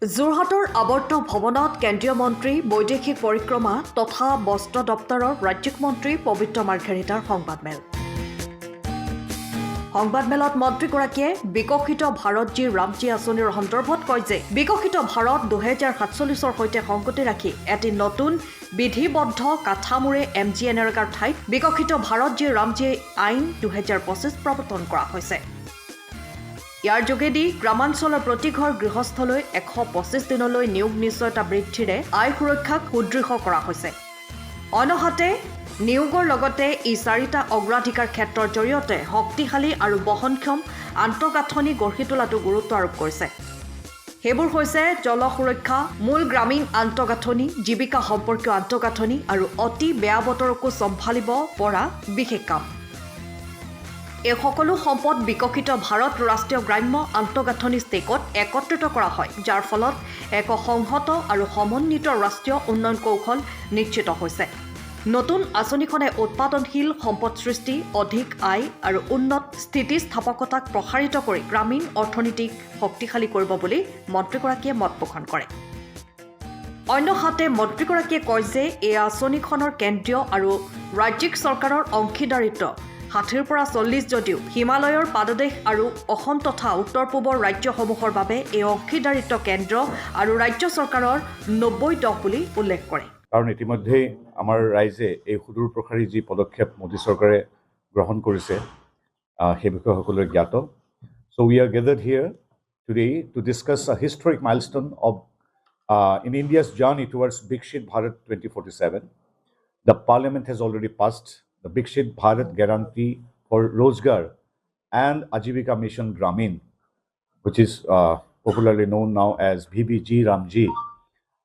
যোৰহাটৰ আৱৰ্ত ভৱনত কেন্দ্ৰীয় মন্ত্ৰী বৈদেশিক পৰিক্ৰমা তথা বস্ত্ৰ দপ্তৰৰ ৰাজ্যিক মন্ত্ৰী পবিত্ৰ মাৰ্ঘেৰিটাৰ সংবাদমেল। সংবাদমেলত মন্ত্ৰীগৰাকীয়ে বিকশিত ভাৰত ৰামজী আঁচনিৰ সন্দৰ্ভত কয় যে বিকশিত ভাৰত 2047ৰ সৈতে সংগতি ৰাখি এটি নতুন বিধিবদ্ধ কাঠামোৰে MGNREGAৰ ঠাইত বিকশিত ভাৰত ৰামজী আইন 2025 প্ৰৱৰ্তন কৰা হৈছে। ইয়াৰ যোগেদি গ্ৰামাঞ্চলৰ প্ৰতি ঘৰ গৃহস্থলৈ 125 দিনলৈ নিয়োগ নিশ্চয়তা বৃদ্ধিৰে আয় সুৰক্ষাক সুদৃঢ় কৰা হৈছে। অনহাতে নিয়োগৰ লগতে ই 4টা অগ্ৰাধিকাৰ ক্ষেত্ৰৰ জৰিয়তে শক্তিশালী আৰু বহনক্ষম আন্তঃগাঁথনি গঢ়ি তোলাটো গুৰুত্ব আৰোপ কৰিছে। সেইবোৰ হৈছে জল সুৰক্ষা, মূল গ্ৰামীণ আন্তঃগাঁথনি, জীৱিকা সম্পৰ্কীয় আন্তঃগাঁথনি আৰু অতি বেয়া বতৰকো চম্ভালিব পৰা বিশেষ কাম। এই সকলো সম্পদ বিকশিত ভাৰত ৰাষ্ট্ৰীয় গ্ৰাম্য আন্তঃগাঁথনি ষ্টেকত একত্ৰিত কৰা হয়, যাৰ ফলত এক সংহত আৰু সমন্বিত ৰাষ্ট্ৰীয় উন্নয়ন কৌশল নিশ্চিত হৈছে। নতুন আঁচনিখনে উৎপাদনশীল সম্পদ সৃষ্টি, অধিক আয় আৰু উন্নত স্থিতিস্থাপকতাক প্ৰসাৰিত কৰি গ্ৰামীণ অৰ্থনীতিক শক্তিশালী কৰিব বুলি মন্ত্ৰীগৰাকীয়ে মত পোষণ কৰে। অন্যহাতে মন্ত্ৰীগৰাকীয়ে কয় যে এই আঁচনিখনৰ কেন্দ্ৰীয় আৰু ৰাজ্যিক চৰকাৰৰ অংশীদাৰিত্ব 60ৰ পৰা 40 যদিও হিমালয়ৰ পাদদেশ আৰু অসম তথা উত্তৰ পূবৰ ৰাজ্যসমূহৰ বাবে এই অংশীদাৰিত্ব কেন্দ্ৰ আৰু ৰাজ্য চৰকাৰৰ 90-10 বুলি উল্লেখ কৰে। কাৰণ ইতিমধ্যেই আমাৰ ৰাইজে এই সুদূৰ প্ৰসাৰী যি পদক্ষেপ মোদী চৰকাৰে গ্ৰহণ কৰিছে সেই বিষয়ে সকলোৱে জ্ঞাত। So we are gathered here today to discuss a historic milestone in India's journey towards Viksit Bharat 2047. The Parliament has already passed the Viksit Bharat Guarantee for Rozgar and Ajivika Mission Gramin, which is popularly known now as VBG Ramji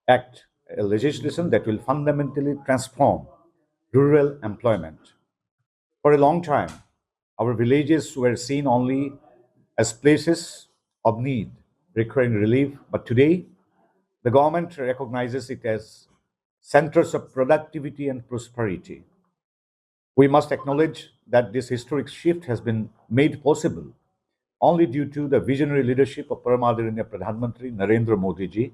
Act, a legislation that will fundamentally transform rural employment. For a long time, our villages were seen only as places of need, requiring relief, but today, the government recognizes it as centers of productivity and prosperity. We must acknowledge that this historic shift has been made possible only due to the visionary leadership of Paramadharaniya Pradhan Mantri Narendra Modi ji.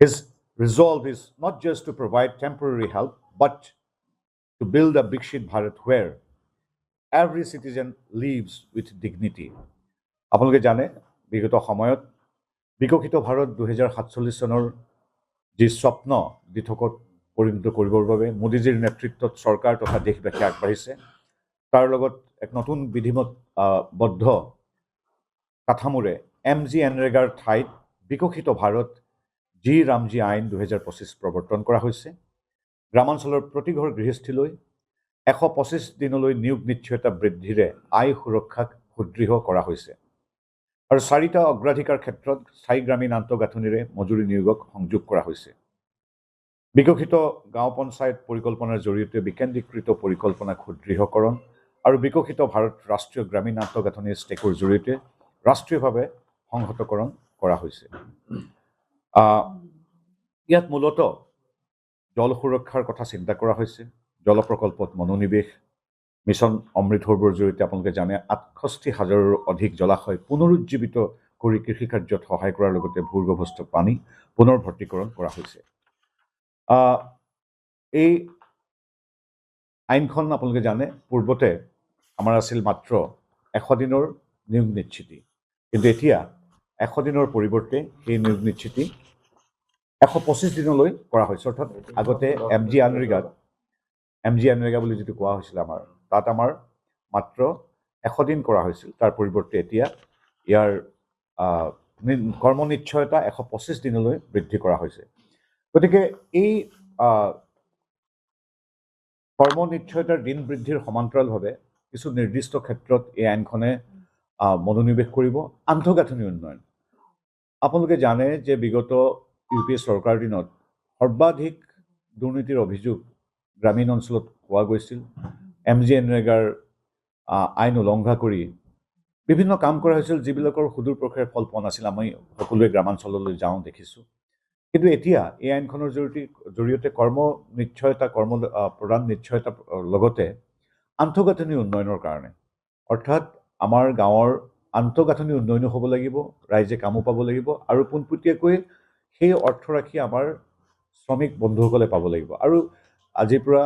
His resolve is not just to provide temporary help, but to build a Viksit Bharat where every citizen lives with dignity. আপোনালোকে জানে বিগত সময়ত বিকশিত ভাৰত 2047 চনৰ যি স্বপ্ন দিঠকত পৰিণত কৰিবৰ বাবে মোদীজীৰ নেতৃত্বত চৰকাৰ তথা দেশবাসী আগবাঢ়িছে। তাৰ লগত এক নতুন বিধিবদ্ধ কাঠামোৰে MGNREGAৰ ঠাইত বিকশিত ভাৰত ৰামজী আইন 2025 প্ৰৱৰ্তন কৰা হৈছে। গ্ৰামাঞ্চলৰ প্ৰতি ঘৰ গৃহস্থীলৈ 125 দিনলৈ নিয়োগ নিশ্চয়তা বৃদ্ধিৰে আয় সুৰক্ষাক সুদৃঢ় কৰা হৈছে আৰু 4টা অগ্ৰাধিকাৰ ক্ষেত্ৰত স্থায়ী গ্ৰামীণ আন্তঃগাঁথনিৰে মজুৰি নিয়োগক সংযোগ কৰা হৈছে। বিকশিত গাঁও পঞ্চায়ত পৰিকল্পনাৰ জৰিয়তে বিকেন্দ্ৰীকৃত পৰিকল্পনাক সুদৃঢ়কৰণ আৰু বিকশিত ভাৰত ৰাষ্ট্ৰীয় গ্ৰামীণ আন্তঃগাঁথনি ষ্টেকৰ জৰিয়তে ৰাষ্ট্ৰীয়ভাৱে সংহতকৰণ কৰা হৈছে। ইয়াত মূলতঃ জল সুৰক্ষাৰ কথা চিন্তা কৰা হৈছে। জল প্ৰকল্পত মনোনিৱেশ, মিছন অমৃতসৰোবৰ জৰিয়তে আপোনালোকে জানে 68,000ৰো অধিক জলাশয় পুনৰুজ্জীৱিত কৰি কৃষি কাৰ্যত সহায় কৰাৰ লগতে ভূগৰ্ভস্থ পানী পুনৰ ভৰ্তিকৰণ কৰা হৈছে। এই আইনখন আপোনালোকে জানে পূৰ্বতে আমাৰ আছিল মাত্ৰ 100 দিনৰ নিয়োগ নিশ্চিতি, কিন্তু এতিয়া 100 দিনৰ পৰিৱৰ্তে সেই নিয়োগ নিশ্চিতি 125 দিনলৈ কৰা হৈছে। অৰ্থাৎ আগতে MGNREGA বুলি যিটো কোৱা হৈছিল তাত আমাৰ মাত্ৰ 100 দিন কৰা হৈছিল, তাৰ পৰিৱৰ্তে এতিয়া ইয়াৰ কৰ্ম নিশ্চয়তা 125 দিনলৈ বৃদ্ধি কৰা হৈছে। গতিকে এই কৰ্ম নিশ্চয়তাৰ দিন বৃদ্ধিৰ সমান্তৰালভাৱে কিছু নিৰ্দিষ্ট ক্ষেত্ৰত এই আইনখনে মনোনিৱেশ কৰিব। আন্তঃগাঁথনি উন্নয়ন, আপোনালোকে জানে যে বিগত UPA চৰকাৰ দিনত সৰ্বাধিক দুৰ্নীতিৰ অভিযোগ গ্ৰামীণ অঞ্চলত পোৱা গৈছিল। MGNREGAৰ আইন উলংঘা কৰি বিভিন্ন কাম কৰা হৈছিল যিবিলাকৰ সুদূৰ প্ৰসাৰী ফল পোৱা নাছিল। আমি সকলোৱে গ্ৰামাঞ্চললৈ যাওঁ দেখিছোঁ, কিন্তু এতিয়া এই আইনখনৰ জৰিয়তে কৰ্ম নিশ্চয়তা প্ৰদান নিশ্চয়তাৰ লগতে আন্তঃগাঁথনি উন্নয়নৰ কাৰণে, অৰ্থাৎ আমাৰ গাঁৱৰ আন্তঃগাঁথনি উন্নয়নো হ'ব লাগিব, ৰাইজে কামো পাব লাগিব আৰু পোনপটীয়াকৈ সেই অৰ্থৰাশি আমাৰ শ্ৰমিক বন্ধুসকলে পাব লাগিব। আৰু আজিৰ পৰা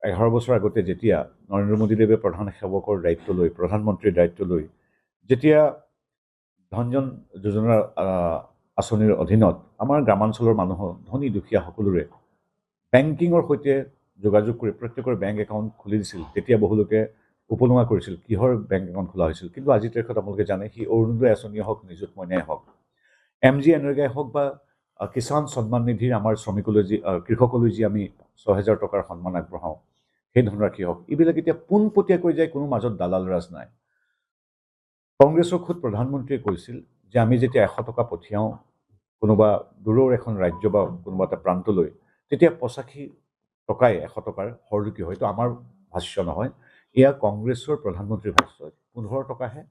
11 বছৰ আগতে যেতিয়া নৰেন্দ্ৰ মোদীদেৱে প্ৰধান সেৱকৰ দায়িত্ব লৈ প্ৰধানমন্ত্ৰীৰ দায়িত্ব লৈ যেতিয়া ধনজন যোজনাৰ আঁচনিৰ অধীনত আমাৰ গ্ৰামাঞ্চলৰ মানুহৰ ধনী দুখীয়া সকলোৰে বেংকিঙৰ সৈতে যোগাযোগ কৰি প্ৰত্যেকৰ বেংক একাউণ্ট খুলি দিছিল। তেতিয়া বহুলোকে উপলুঙা কৰিছিল কিহৰ বেংক একাউণ্ট খোলা হৈছিল, কিন্তু আজিৰ তাৰিখত আপোনালোকে জানে সি অৰুণোদয় আঁচনিয়ে হওক, নিযুত মইনাই হওক, MGNREGAই হওক বা কিষাণ সন্মান নিধিৰ আমাৰ শ্ৰমিকলৈ যি কৃষকলৈ যি আমি 6,000 টকাৰ সন্মান আগবঢ়াওঁ, সেই ধনৰাশি হওক, এইবিলাক এতিয়া পোনপটীয়াকৈ যায়, কোনো মাজত দালাল ৰাজ নাই। কংগ্ৰেছৰ খুদ প্ৰধানমন্ত্ৰীয়ে কৈছিল যে আমি যেতিয়া 100 টকা পঠিয়াওঁ কোনোবা দূৰৰ এখন ৰাজ্য বা কোনোবা এটা প্ৰান্তলৈ, তেতিয়া 85 টকাই 100 টকাৰ হৰলুকি হয়। এইটো আমাৰ ভাষ্য নহয়, এয়া কংগ্ৰেছৰ প্ৰধানমন্ত্ৰীৰ ভাষ্য। 15 টকাহে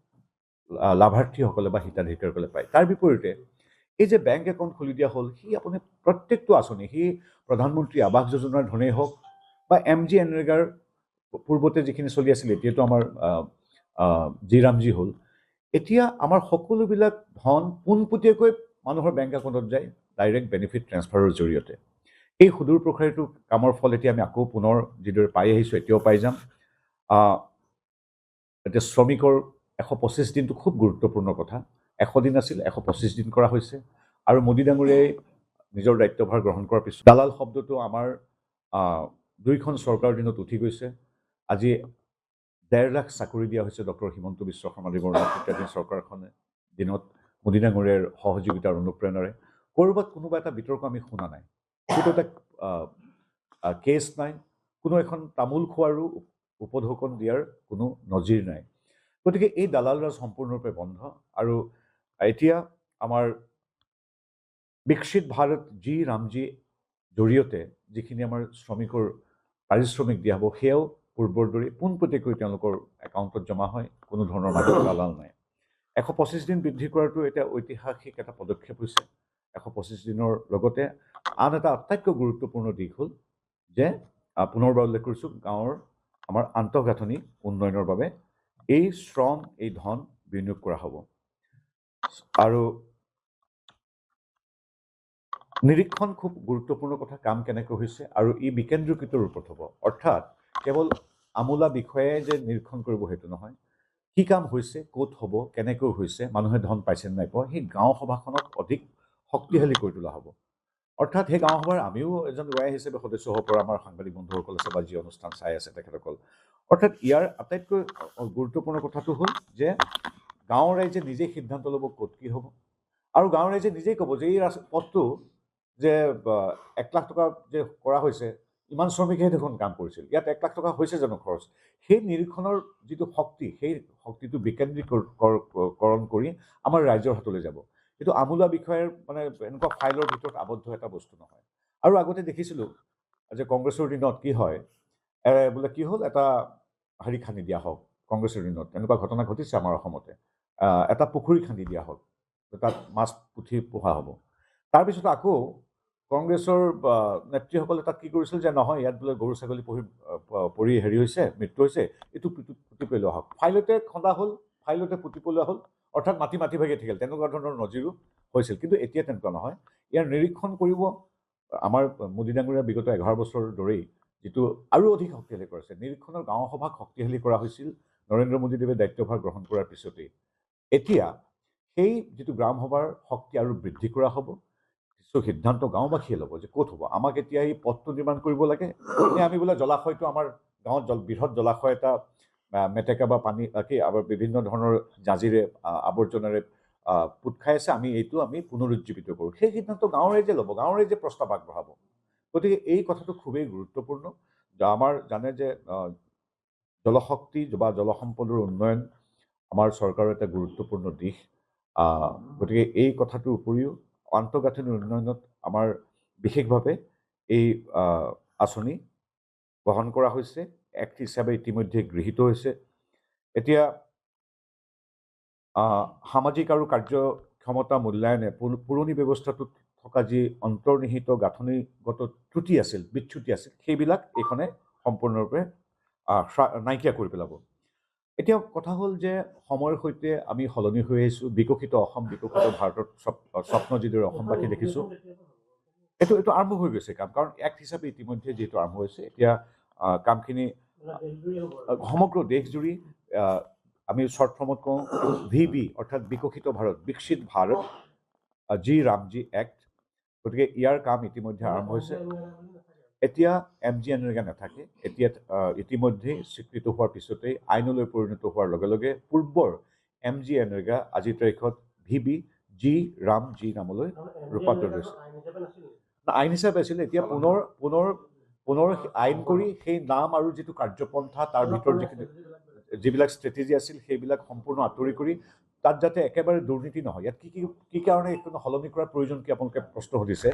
লাভাৰ্থীসকলে বা হিতাধিকাৰীসকলে পায়। তাৰ বিপৰীতে এই যে বেংক একাউণ্ট খুলি দিয়া হ'ল, সি আপুনি প্ৰত্যেকটো আঁচনি, সি প্ৰধানমন্ত্ৰী আৱাস যোজনাৰ ধনেই হওক বা MGNREGAৰ পূৰ্বতে যিখিনি চলি আছিল, এতিয়াতো আমাৰ জি হ'ল, এতিয়া আমাৰ সকলোবিলাক ধন পোনপটীয়াকৈ মানুহৰ বেংক একাউণ্টত যায় ডাইৰেক্ট বেনিফিট ট্ৰেন্সফাৰৰ জৰিয়তে। এই সুদূৰ প্ৰসাৰীটো কামৰ ফল এতিয়া আমি আকৌ পুনৰ যিদৰে পাই আহিছোঁ, এতিয়াও পাই যাম। এতিয়া শ্ৰমিকৰ 125 দিনটো খুব গুৰুত্বপূৰ্ণ কথা। 100 দিন আছিল, 125 দিন কৰা হৈছে। আৰু মোদী ডাঙৰীয়াই নিজৰ দায়িত্বভাৰ গ্ৰহণ কৰাৰ পিছত দালাল শব্দটো আমাৰ দুইখন চৰকাৰৰ দিনত উঠি গৈছে। আজি 1.5 লাখ চাকৰি দিয়া হৈছে ডক্টৰ হিমন্ত বিশ্ব শৰ্মাদেৱৰ নেতৃত্বাধীন চৰকাৰখনে দিনত মোদী ডাঙৰীয়াৰ সহযোগিতাৰ অনুপ্ৰেৰণাৰে। ক'ৰবাত কোনোবা এটা বিতৰ্ক আমি শুনা নাই, কোনো এটা কেছ নাই, কোনো এখন তামোল খোৱাৰো উপঢৌকন দিয়াৰ কোনো নজিৰ নাই। গতিকে এই দালাল ৰাজ সম্পূৰ্ণৰূপে বন্ধ। আৰু এতিয়া আমাৰ বিকশিত ভাৰত জি ৰামজী জৰিয়তে যিখিনি আমাৰ শ্ৰমিকৰ পাৰিশ্ৰমিক দিয়া হ'ব, সেয়াও পূৰ্বৰ দৰে পোনপটীয়াকৈ তেওঁলোকৰ একাউণ্টত জমা হয়, কোনো ধৰণৰ মাজত দালাল নাই। 125 দিন বৃদ্ধি কৰাটো এতিয়া ঐতিহাসিক এটা পদক্ষেপ হৈছে। 125 দিনৰ লগতে আন এটা আটাইতকৈ গুৰুত্বপূৰ্ণ দিশ হ'ল যে পুনৰবাৰ উল্লেখ কৰিছোঁ, গাঁৱৰ আমাৰ আন্তঃগাঁথনি উন্নয়নৰ বাবে এই শ্ৰম, এই ধন বিনিয়োগ কৰা হ'ব। আৰু নিৰীক্ষণ খুব গুৰুত্বপূৰ্ণ কথা, কাম কেনেকৈ হৈছে আৰু ই বিকেন্দ্ৰীকৃত ৰূপত হ'ব। অৰ্থাৎ কেৱল আমোলা বিষয়াই যে নিৰীক্ষণ কৰিব সেইটো নহয়, কি কাম হৈছে, ক'ত হ'ব, কেনেকৈ হৈছে, মানুহে ধন পাইছে নে নাই পোৱা, সেই গাঁও সভাখনক অধিক শক্তিশালী কৰি তোলা হ'ব। অৰ্থাৎ সেই গাঁও সভাৰ আমিও এজন ৰাইজ হিচাপে সদস্য হ'ব পৰা আমাৰ সাংবাদিক বন্ধুসকল আছে বা যি অনুষ্ঠান চাই আছে তেখেতসকল। অৰ্থাৎ ইয়াৰ আটাইতকৈ গুৰুত্বপূৰ্ণ কথাটো হ'ল যে গাঁৱৰ ৰাইজে নিজেই সিদ্ধান্ত ল'ব ক'ত কি হ'ব, আৰু গাঁৱৰ ৰাইজে নিজেই ক'ব যে এই পথটো যে 1 লাখ টকা যে কৰা হৈছে, ইমান শ্ৰমিকেহে দেখোন কাম কৰিছিল, ইয়াত 1 লাখ টকা হৈছে জানো খৰচ। সেই নিৰীক্ষণৰ যিটো শক্তি, সেই শক্তিটো বিকেন্দ্ৰীকৰণ কৰি আমাৰ ৰাইজৰ হাতলৈ যাব। এইটো আমোলা বিষয়ৰ মানে এনেকুৱা ফাইলৰ ভিতৰত আবদ্ধ এটা বস্তু নহয়। আৰু আগতে দেখিছিলোঁ যে কংগ্ৰেছৰ দিনত কি হয়, বোলে কি হ'ল, এটা হেৰি খান্দি দিয়া হওক, কংগ্ৰেছৰ দিনত এনেকুৱা ঘটনা ঘটিছে আমাৰ অসমতে, এটা পুখুৰী খান্দি দিয়া হওক, তাত মাছ পুঠি পোহা হ'ব। তাৰপিছত আকৌ কংগ্ৰেছৰ নেত্ৰীসকলে তাত কি কৰিছিল যে নহয়, ইয়াত বোলে গৰু ছাগলী পৰি হেৰি হৈছে, মৃত্যু হৈছে, এইটো পুতি পেলোৱা হওক। ফাইলতে খন্দা হ'ল, ফাইলতে পুতি পেলোৱা হ'ল, অৰ্থাৎ মাটি ভাগি থাকিল। তেনেকুৱা ধৰণৰ নজিৰো হৈছিল। কিন্তু এতিয়া তেনেকুৱা নহয়। ইয়াৰ নিৰীক্ষণ কৰিব আমাৰ মোদী ডাঙৰীয়াৰ বিগত 11 বছৰৰ দৰেই যিটো আৰু অধিক শক্তিশালী কৰিছে। নিৰীক্ষণৰ গাঁও সভাক শক্তিশালী কৰা হৈছিল নৰেন্দ্ৰ মোদীদেৱে দায়িত্বভাৰ গ্ৰহণ কৰাৰ পিছতেই। এতিয়া সেই যিটো গ্ৰাম সভাৰ শক্তি আৰু বৃদ্ধি কৰা হ'ব, কিছু সিদ্ধান্ত গাঁওবাসীয়ে ল'ব যে ক'ত হ'ব। আমাক এতিয়া এই পথটো নিৰ্মাণ কৰিব লাগে, নে আমি বোলে জলাশয়টো, আমাৰ গাঁৱত বৃহৎ জলাশয় এটা মেটেকা বা পানী বিভিন্ন ধৰণৰ জাঁজিৰে আৱৰ্জনাৰে পোত খাই আছে, আমি পুনৰুজ্জীৱিত কৰোঁ। সেই সিদ্ধান্ত গাঁৱৰ ৰাইজে ল'ব, গাঁৱৰ ৰাইজে প্ৰস্তাৱ আগবঢ়াব। গতিকে এই কথাটো খুবেই গুৰুত্বপূৰ্ণ। আমাৰ জানে যে জলশক্তি বা জলসম্পদৰ উন্নয়ন আমাৰ চৰকাৰৰ এটা গুৰুত্বপূৰ্ণ দিশ। গতিকে এই কথাটোৰ উপৰিও আন্তঃগাঁথনিৰ উন্নয়নত আমাৰ বিশেষভাৱে এই আঁচনি গ্ৰহণ কৰা হৈছে, এক্ট হিচাপে ইতিমধ্যে গৃহীত হৈছে। এতিয়া সামাজিক আৰু কাৰ্যক্ষমতা মূল্যায়নে পুৰণি ব্যৱস্থাটোত থকা যি অন্তৰ্নিহিত গাঁথনিগত ত্ৰুটি আছিল, বিচ্যুতি আছিল, সেইবিলাক এইখনে সম্পূৰ্ণৰূপে নাইকিয়া কৰি পেলাব। এতিয়া কথা হ'ল যে সময়ৰ সৈতে আমি সলনি হৈ আহিছোঁ বিকশিত অসম বিকশিত ভাৰতৰ স্বপ্ন যিদৰে অসমবাসী দেখিছোঁ এইটো আৰম্ভ হৈ গৈছে কাম কাৰণ এক্ট হিচাপে ইতিমধ্যে যিহেতু আৰম্ভ হৈছে এতিয়া কামখিনি সমগ্ৰ দেশজুৰি আমি শ্বৰ্ট ফৰ্মত কওঁ VB অৰ্থাৎ বিকশিত ভাৰত বিকশিত ভাৰত জি ৰামজী এক্ট গতিকে ইয়াৰ কাম ইতিমধ্যে আৰম্ভ হৈছে এতিয়া MGNৰেগা নাথাকে এতিয়া ইতিমধ্যে স্বীকৃত হোৱাৰ পিছতেই আইনলৈ পৰিণত হোৱাৰ লগে লগে পূৰ্বৰ MGNৰেগা আজিৰ তাৰিখত VB জি ৰামজী নামলৈ ৰূপান্তৰিত হৈছে আইন হিচাপে আছিলে এতিয়া পুনৰ আইন কৰি সেই নাম আৰু যিটো কাৰ্যপন্থা তাৰ ভিতৰত যিবিলাক ষ্ট্ৰেটেজি আছিল সেইবিলাক সম্পূৰ্ণ আঁতৰি কৰি তাত যাতে একেবাৰে দুৰ্নীতি নহয় ইয়াত কি কাৰণে এইখন সলনি কৰাৰ প্ৰয়োজন কি আপোনালোকে প্ৰশ্ন সুধিছে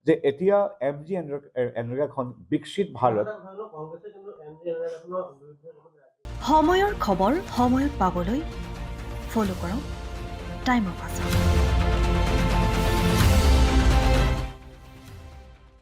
যে এতিয়া MGNৰেগাখন বিকশিত ভাৰত সময়ৰ খবৰ সময়ত পাবলৈ ফ'ল' কৰক টাইম অফ আছাম